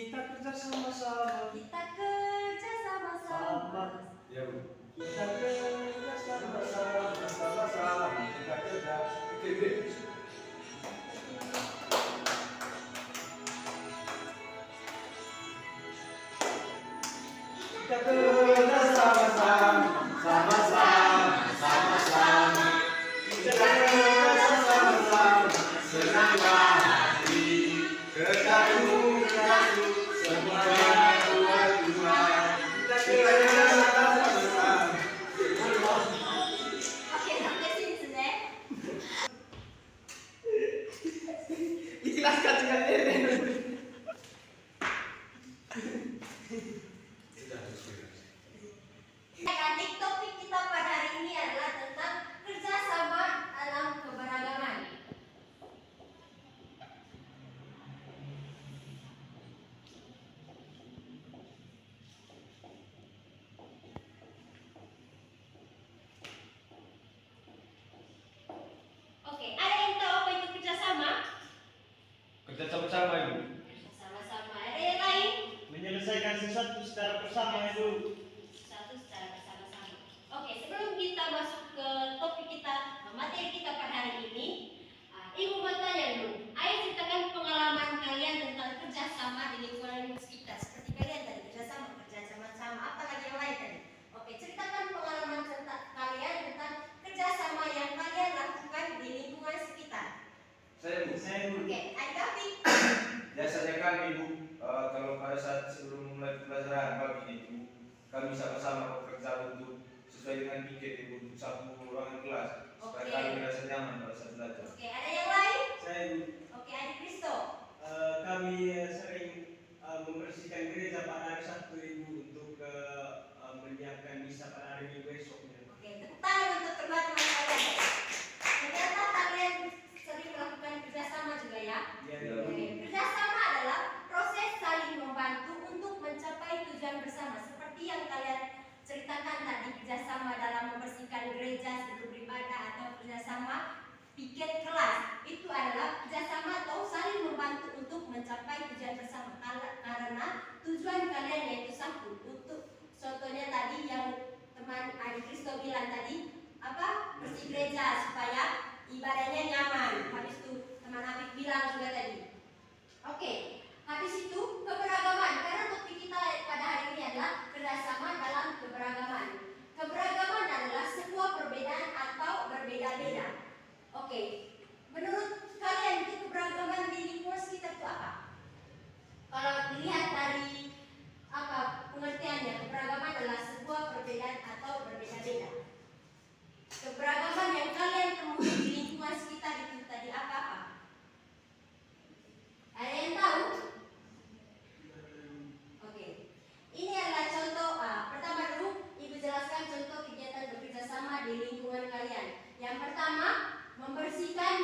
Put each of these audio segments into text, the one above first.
Kita kerja sama-sama. Kita kerja sama-sama. Ya, Bu. Kita kerja sama-sama, sama-sama. Kita kerja. Oke. Kita kerja sama-sama, sama-sama, sama-sama. Kita kerja sama-sama, senanglah hati. Ketemu semuanya buat Tuhan. Kita kerja sama-sama. Oke, sampai sini sudah. Ikhlas dengan Eren. Adik, topik kita pada hari ini adalah tentang kerjasama dalam keberagaman. Oke, ada yang tahu apa itu kerjasama? Kerja sama-sama, Ibu. Sama-sama. Ada yang lain? Menyelesaikan sesuatu secara bersama, Ibu. Satu secara bersama-sama. Oke, sebelum kita masuk ke topik kita, materi kita pada hari ini, Ibu mau tanya dulu. Ayo ceritakan pengalaman kalian tentang kerjasama di lingkungan sekitar. Seperti kalian tadi, kerja sama-sama, apa lagi yang lain tadi? Oke, ceritakan pengalaman kalian tentang kerjasama yang kalian lakukan di lingkungan sekitar. Saya, Bu. Oke, Adik. Biasanya kan, Ibu, kalau pada saat sebelum mulai pelajaran pagi itu, kami sama-sama bekerja untuk sesuai dengan piket, Ibu, untuk satu ruangan kelas. Supaya Oke. kami merasa nyaman pada saat belajar. Oke, ada yang lain? Saya, Bu. Oke, Adik Kristo. Kami sering membersihkan gereja pada hari Sabtu, Ibu, untuk menyiapkan misa pada hari Minggu esoknya. Oke, tepuk tangan untuk kedua teman kalian. Ternyata kalian sering melakukan kerjasama juga ya. Iya, Iya. Bu. Oke, kerjasama adalah proses saling membantu untuk mencapai tujuan bersama. Seperti yang kalian ceritakan tadi, kerjasama dalam membersihkan gereja sebelum beribadah atau kerjasama piket kelas. Itu adalah kerjasama atau saling membantu untuk mencapai tujuan bersama. Karena tujuan kalian yaitu satu. Untuk contohnya tadi yang teman Adik Kristo bilang tadi, apa? Bersih gereja supaya ibadahnya nyaman. Habis itu teman Afif bilang juga tadi. Oke, habis itu keberagaman. Karena topik kita pada hari ini adalah kerjasama dalam keberagaman. Keberagaman adalah sebuah perbedaan atau berbeda-beda. Oke, menurut kalian itu keberagaman di lingkungan sekitar itu apa? Kalau dilihat dari apa pengertiannya, keberagaman adalah sebuah perbedaan atau berbeda-beda. Keberagaman yang kalian temui di lingkungan sekitar itu tadi apa-apa? Ada yang tahu? Oke, ini adalah contoh. Pertama dulu, Ibu jelaskan contoh kegiatan bekerja sama di lingkungan kalian. Yang pertama, membersihkan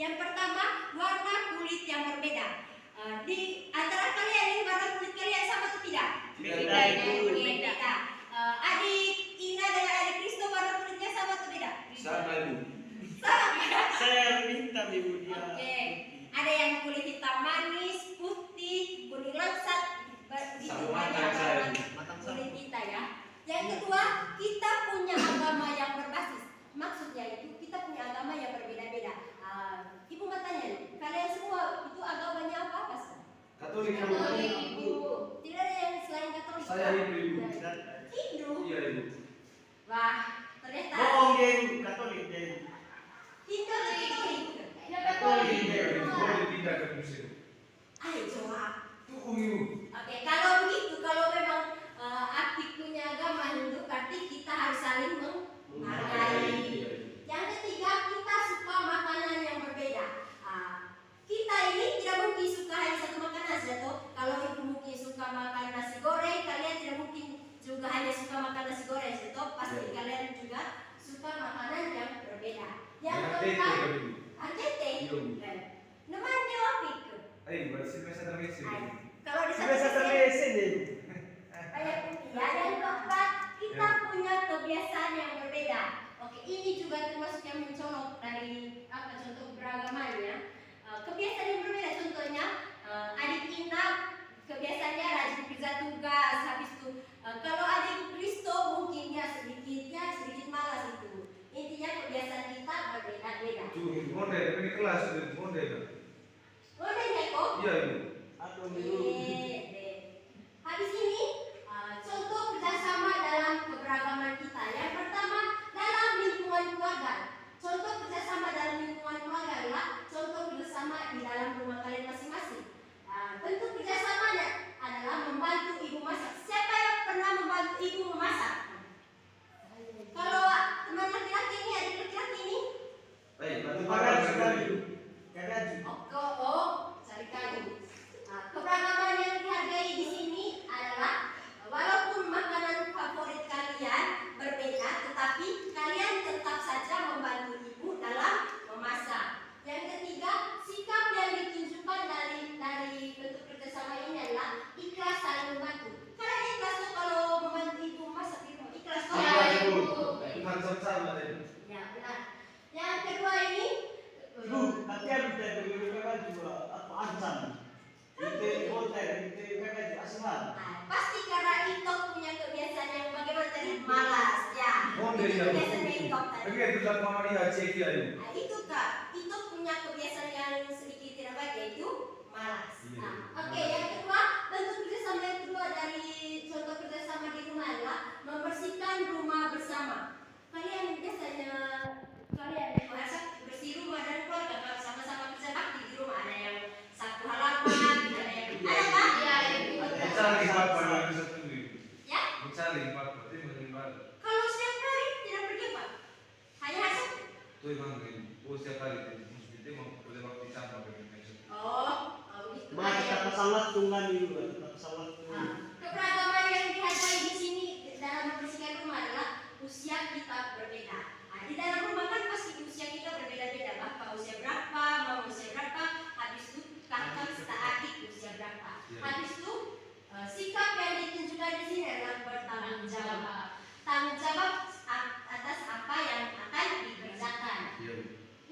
Yang pertama, warna kulit yang berbeda. Di antara kalian ini warna kulit kalian sama atau tidak? Beda, Ibu. Beda. Adik Ina dengan adik Kristo warna kulitnya sama atau tidak? Sama Ibu. Sama. Saya minta Ibu dia. Oke. Ada yang kulit hitam manis, putih, kuning lengsat, begitu Sama banyak matang saya. warna kulit kita ya. Yang kedua, kita punya agama yang berbasis. Maksudnya itu kita punya agama yang berbeda-beda. Ibu mau tanya nih, kalian semua itu agamanya apa sih? Katolik Ibu. Tidak ada yang selain Katolik. Saya Hindu Ibu. Hindu. Iya Ibu. Wah, ternyata Bohong dia Ibu, Katolik dia Ibu. Hindu atau Katolik? Katolik dia Iya Ibu. Ibu. Boleh pindah ke Muslim. Ayo jawab. Dukung Ibu. Oke, kalau begitu, kalau memang aktif punya agama Hindu, berarti kita harus saling menghargai. Iya. Yang ketiga, kita suka makanan yang berbeda. Kita ini tidak mungkin suka hanya satu makanan saja toh. Kalau ibu mungkin suka makan nasi goreng, kalian tidak mungkin juga hanya suka makan nasi goreng saja toh. Pasti kalian juga suka makanan yang berbeda. Yang keempat, tete. Iya Bu. Namanya apa itu? Ayo bersih biasa termesi. Kalau di Biasa terlesen dia Ibu. kayak putih. Yang keempat, kita punya kebiasaan yang berbeda. Oke, ini juga termasuk yang mencolok dari contoh beragamannya. Kebiasaan yang berbeda, contohnya adik Ina kebiasaannya rajin kerja tugas. Habis itu kalau adik Kristo mungkin dia sedikit malas itu. Intinya kebiasaan kita berbeda-beda. Tuh model ini kelas itu model. Modalnya kok? Iya Ibu. Atau Ibu. Habis ini contoh kerjasama dalam keberagaman kita. Yang pertama, dalam lingkungan keluarga. Contoh kerjasama dalam lingkungan keluarga adalah contoh kerjasama di dalam rumah kalian masing-masing. Bentuk kerjasamanya adalah membantu ibu masak. Siapa yang pernah membantu ibu memasak? Kalau teman laki-laki ini, adik laki-laki ini, Baik, bantu Pakai Bapak sekali. Ibu. cari kayu. Keberagaman yang dihargai di sini adalah walaupun makanan favorit kalian berbeda, tetapi kalian tetap saja membantu ibu dalam memasak. Yang ketiga, sikap yang ditunjukkan dari bentuk kerjasama ini adalah ikhlas saling membantu. Kalian ikhlas tuh kalau membantu ibu memasak di rumah, ikhlas tuh. Iya Ibu. Tuhan sama tadi. Ya benar. Yang kedua ini, Ibu, hati-hati dia dengan juga apa ansam. Itu hotel, itu kakak juga asuhan. pasti karena Itok punya kebiasaan yang bagaimana tadi malas ya. Model Itu ya. kebiasaan Itok tadi. Tapi itu dapat mama lihat cek ya Ibu. Itu kak, Itok punya kebiasaan yang sedikit tidak baik yaitu malas. Iya. Oke, yang kedua bentuk kerjasama yang kedua dari contoh kerjasama di rumah adalah membersihkan rumah bersama. Kalian biasanya masak bersih rumah dan keluarga kalau sama-sama kerja bakti di rumah ada yang satu halaman, ada yang ada kan? Mencari Bapak yang satu Ibu. Ya. Mencari Bapak itu menyembah. Kalau setiap hari tidak pergi pak, hanya hasil. Itu emang ini. Oh setiap hari itu mesti mau kerja bakti sama begitu. Begitu. Maka tetap pesawat tunggan Ibu, tetap pesawat tunggan. Keberagaman yang dihargai di sini dalam membersihkan rumah adalah usia kita berbeda. Di dalam rumah kan pasti usia kita berbeda-beda. Bapak usia berapa, mama usia berapa, habis itu kakak serta adik usia berapa. Habis itu sikap yang ditunjukkan di sini adalah bertanggung jawab. Tanggung jawab atas apa yang akan dikerjakan. Iya.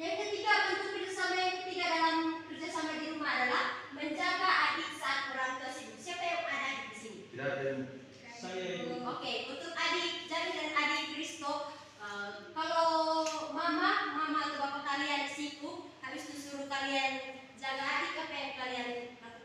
Yang ketiga, bentuk kerjasama yang ketiga dalam kerjasama di rumah adalah menjaga adik saat orang tua sibuk. Siapa yang ada adik di sini? Tidak ada Ibu. Saya Ibu. Oke, untuk adik Jami dan adik Kristo, kalau mama atau bapak kalian sibuk, habis itu suruh kalian jaga adik, apa yang kalian lakukan?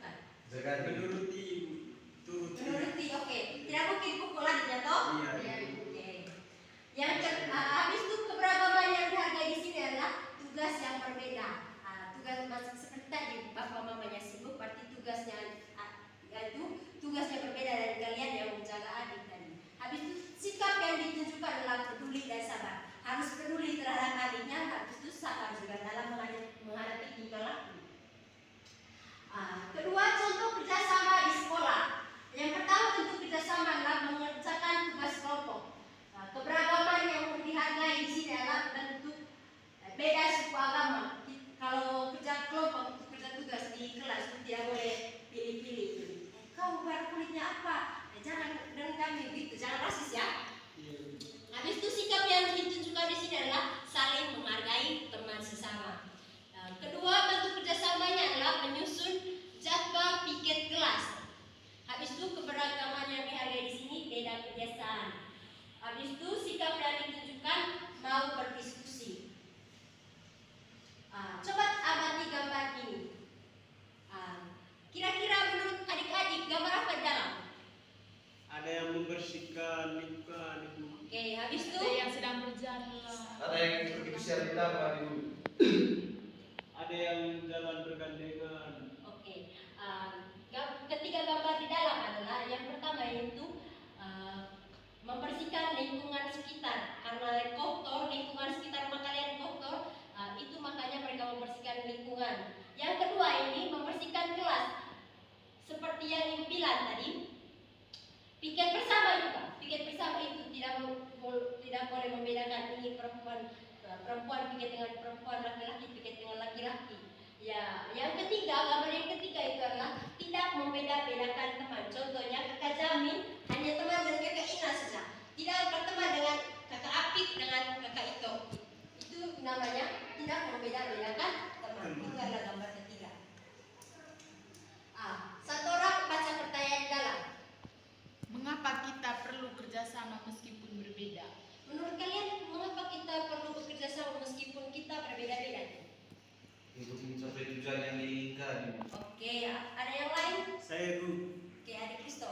membersihkan lingkungan Ibu. Oke, habis itu Ada yang sedang berjalan. Ada yang berbicara di taman Ibu. Ada yang jalan bergandengan. oke. Ketiga gambar di dalam adalah yang pertama yaitu membersihkan lingkungan sekitar karena kotor, lingkungan sekitar rumah kalian kotor, itu makanya mereka membersihkan lingkungan. Yang kedua ini membersihkan kelas seperti yang Ibu bilang tadi. Piket bersama juga. Piket bersama itu tidak boleh membedakan ini perempuan piket dengan perempuan, laki-laki piket dengan laki-laki. Ya, yang ketiga, gambar yang ketiga itu adalah tidak membeda-bedakan teman. Contohnya kakak Jamin hanya teman dengan kakak Ina saja. Tidak berteman dengan kakak Apik dengan kakak Ito. Itu namanya tidak membeda-bedakan teman. Itu adalah gambar ketiga. Satu orang baca pertanyaan dalam. Mengapa kita perlu kerjasama meskipun berbeda? Menurut kalian, mengapa kita perlu bekerja sama meskipun kita berbeda-beda? Untuk mencapai tujuan yang diinginkan Ibu. Oke, ada yang lain? Saya Ibu, Oke, Adik Kristo.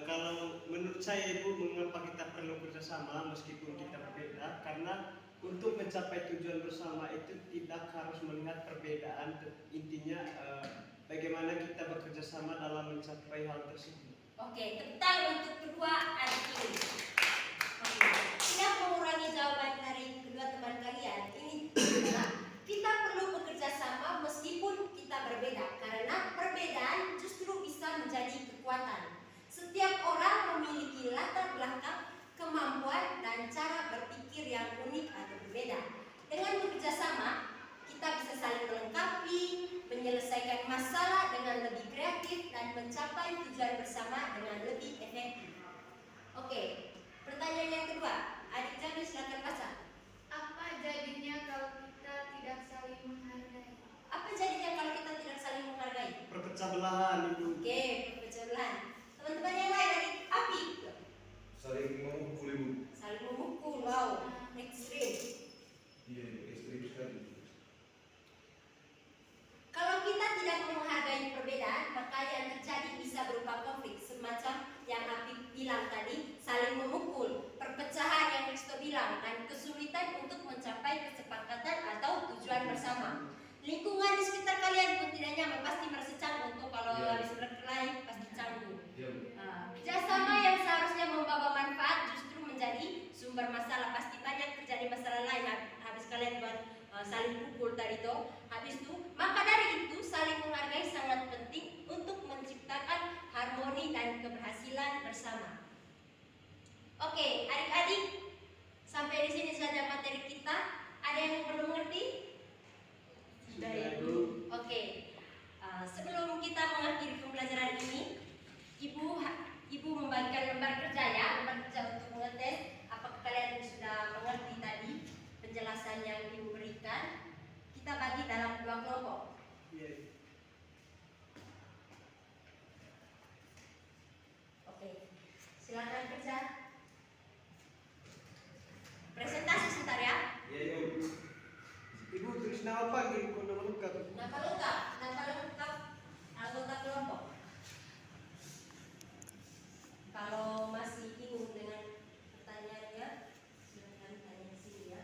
kalau menurut saya Ibu, mengapa kita perlu kerjasama meskipun kita berbeda? Karena untuk mencapai tujuan bersama itu tidak harus melihat perbedaan. Intinya bagaimana kita bekerja sama dalam mencapai hal tersebut. Oke, tentang untuk kedua adik ini. Oke, tidak mengurangi jawaban dari kedua teman kalian. Ini adalah kita perlu bekerja sama meskipun kita berbeda. Karena perbedaan justru bisa menjadi kekuatan. Setiap orang memiliki latar belakang, kemampuan, dan cara berpikir yang unik atau berbeda. Dengan bekerja sama, kita bisa saling melengkapi, menyelesaikan masalah dengan lebih kreatif, dan mencapai tujuan bersama dengan lebih efektif. Oke, pertanyaan yang kedua. Adik Jami silakan baca. Apa jadinya kalau kita tidak saling menghargai? Apa jadinya kalau kita tidak saling menghargai? Perpecah belahan Ibu. Oke, perpecah belah. Teman-teman yang lain dari Api. Saling memukul Ibu. Saling memukul, wow, ekstrim. Iya, ekstrim sekali. Kalau kita tidak menghargai perbedaan, maka yang terjadi bisa berupa konflik semacam yang Api bilang tadi, saling memukul, perpecahan yang Kristo bilang, dan kesulitan untuk mencapai kesepakatan atau tujuan bersama. Lingkungan di sekitar kalian pun tidak nyaman, pasti merasa canggung tuh kalau Iya. habis berkelahi pasti canggung. Iya Bu. Kerjasama yang seharusnya membawa manfaat justru menjadi sumber masalah. Pasti banyak terjadi masalah lain habis kalian buat saling pukul tadi itu. Habis itu, maka dari itu saling menghargai sangat penting untuk menciptakan harmoni dan keberhasilan bersama. Oke, adik-adik, sampai di sini saja materi kita. Ada yang perlu mengerti? Sudah Ibu. Oke, sebelum kita mengakhiri pembelajaran ini, Ibu membagikan lembar kerja ya, lembar kerja untuk mengetes apakah kalian sudah mengerti tadi penjelasan yang Ibu berikan. Kita bagi dalam dua kelompok. Iya. Oke, silakan kerja. Presentasi sebentar ya. Iya Ibu. Ibu tulis nama panggil kode lengkap. Nama lengkap anggota kelompok. Kalau masih bingung dengan pertanyaannya, silakan tanya di sini ya.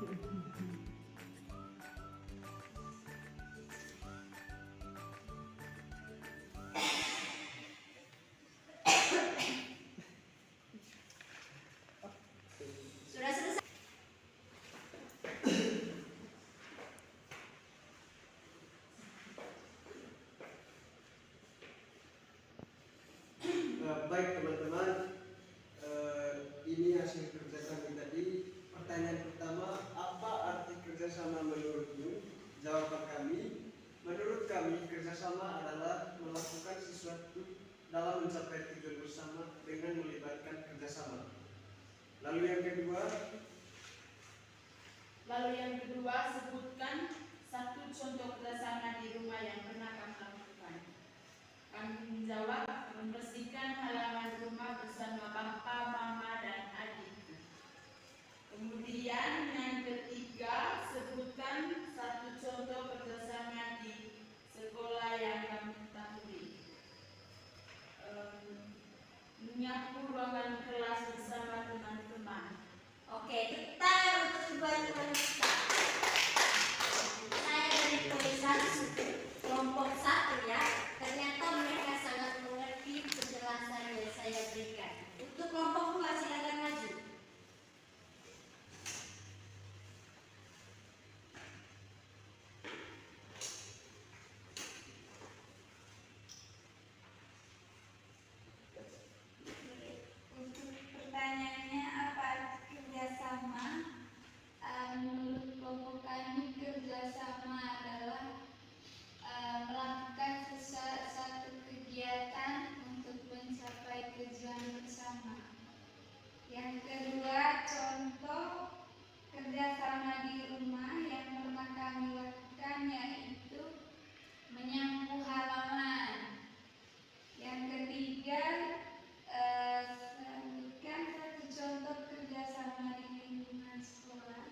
Sudah selesai. Baik teman-teman, ini hasil kerja kami tadi. Pertanyaan pertama, apa arti kerjasama menurutmu? Jawaban kami, menurut kami kerjasama adalah melakukan sesuatu dalam mencapai tujuan bersama dengan melibatkan kerjasama. Lalu yang kedua, sebutkan satu contoh kerjasama di rumah yang pernah kamu lakukan. Kami menjawab, membersihkan halaman rumah bersama Bapa, Mama, dan adik. Kemudian yang ketiga, sebutkan satu contoh kerjasama di sekolah yang kamu ketahui. Menyapu ruangan kelas bersama teman-teman. Oke, kita untuk teman-teman kita. Saya dari tulisan kelompok 1 ya. Ternyata mereka sangat mengerti penjelasan yang saya berikan. Untuk kelompok 2 silakan maju. Untuk pertanyaannya apa arti kerjasama? Menurut kelompok kami kerjasama adalah melakukan satu kegiatan untuk mencapai tujuan bersama. Yang kedua, contoh kerjasama di rumah yang pernah kami lakukan yaitu menyapu halaman. Yang ketiga, sebutkan satu contoh kerjasama di lingkungan sekolah.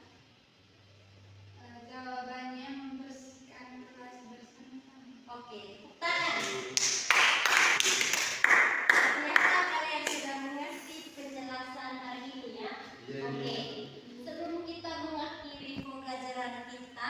Jawabannya membersihkan kelas bersama. Oke, tangan. Ternyata kalian sudah mengerti penjelasan hari ini ya. Oke, sebelum kita mengakhiri pembelajaran kita,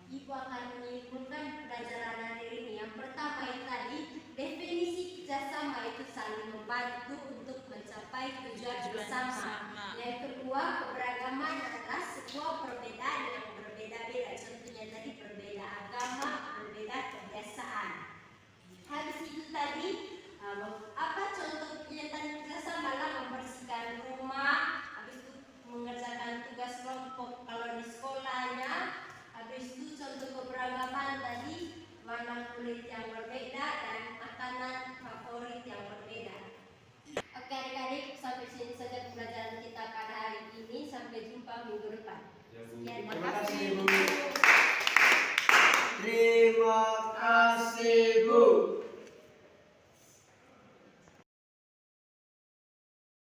Ibu akan menyimpulkan pembelajaran hari ini. Yang pertama yang tadi, definisi kerjasama itu saling membantu untuk mencapai tujuan bersama. Yang kedua, keberagaman adalah sebuah perbedaan yang berbeda-beda. Contohnya tadi berbeda agama, berbeda kebiasaan. Habis itu tadi, apa contoh kegiatan kerjasama? Membersihkan rumah, habis itu mengerjakan tugas kelompok kalau di sekolahnya. Habis itu contoh keberagaman tadi, warna kulit yang berbeda dan makanan favorit yang berbeda. Oke adik-adik, sampai sini saja pembelajaran kita pada hari ini. Sampai jumpa minggu depan. Sekian, Terima kasih, terima Bu. kasih.